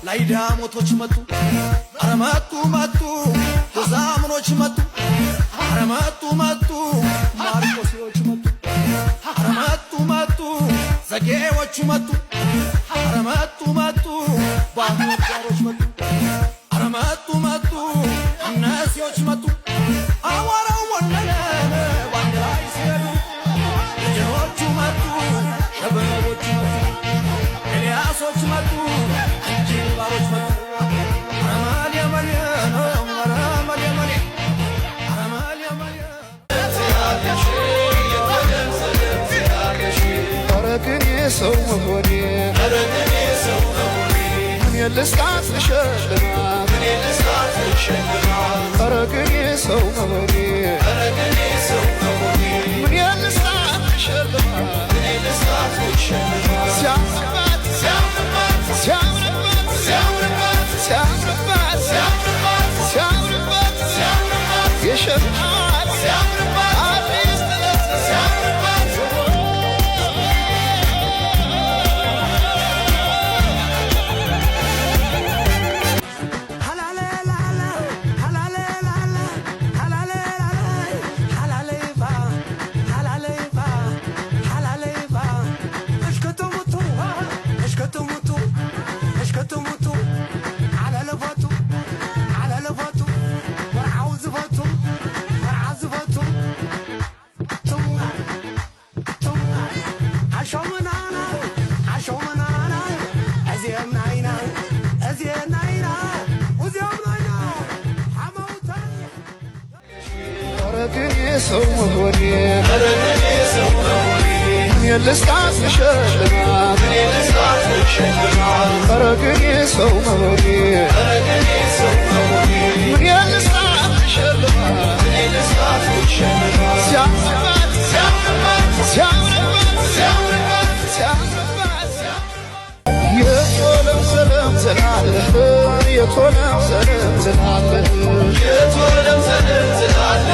ላይዳሞቶች መጡ አረመጡ መጡ ጎዛምኖች መጡ አረመጡ መጡ ማርቆሲዎች መጡ አረመጡ መጡ ዘጌዎች መጡ አረመጡ መጡ ባንዶች መጡ አረመጡ መጡ እነዚዎች መጡ አዋራው ወለለ ባንዳይ ሲሉ ልጆቹ መጡ ሸበቦች መጡ ኤልያሶች መጡ ሰው መሆኔ ምን ልስጣት ልሸልማት ኧረ ግን ሰው መሆኔ ምን ልስጣት ልሸልማት ሲያምርባት ሲያምርባት ሲያምርባት ሲያምርባት ሲያምርባት ሲያምርባት የሸልማት ሲያምርባት አዲስ ጥለት ሲያምርባት ሰው መሆኔ ምን ልስጣት ልሸልማት ኧረ ግን ሰው መሆኔ ምን ልስጣት ልሸልማት ሲያምርባት ሲያምርባት ሲያምርባት ሲያምርባት የቶለም ሰላም ትላለህ የቶለም ሰላም ትላለህ የቶለም ሰላም ትላለህ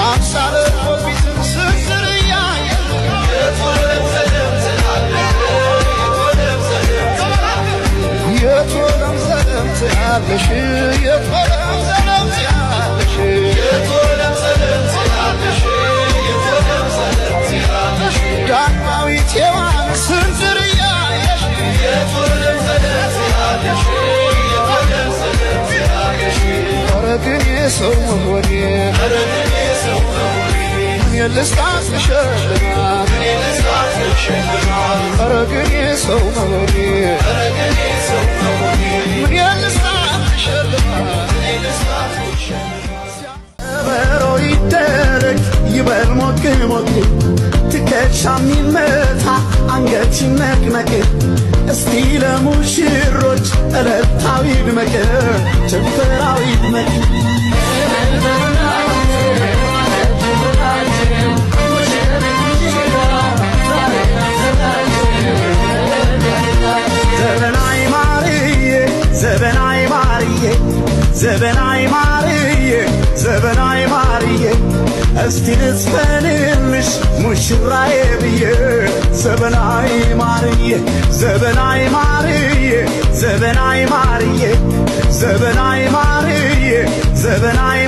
አምሳለ ፊትን ስንዝር እያየ የቶለም ሰላም ትላለህ የቶለም ሰላም ትላለሽ የቶለም ሰላም ትላለሽ የቶለም ሰላም ትላለሽ የቶለም ሰላም ትላለሽ ዳግማዊት ሔዋን ስንዝር እያየሽ የቶለም ሰላም ትላለሽ የቶለም ሰላም ትላለሽ ኧረ ግን ሰው መሆኔ ምን ልስጣት ልሸልማት ኧረ ግን ሰው መሆኔ ምን ልስጣት ልሸልማት በሮ ይደረግ ይበል ሞቅ ሞቅ ትከሻ የሚመታ አንገት ይመቅመቅ እስቲ ለሙሽሮች ዕለታዊ ድመቅ ጭፈራዊ ድመቅ ዘበናይ ማርዬ ዘበናይ ማርዬ ዘበናይ ማርዬ ዘበናይ ማርዬ እስቲ ልዝፈንልሽ ሙሽራዬ ብዬ ዘበናይ ማርዬ ዘበናይ ማርዬ ዘበናይ ማርዬ ዘበናይ ማርዬ ዘበናይ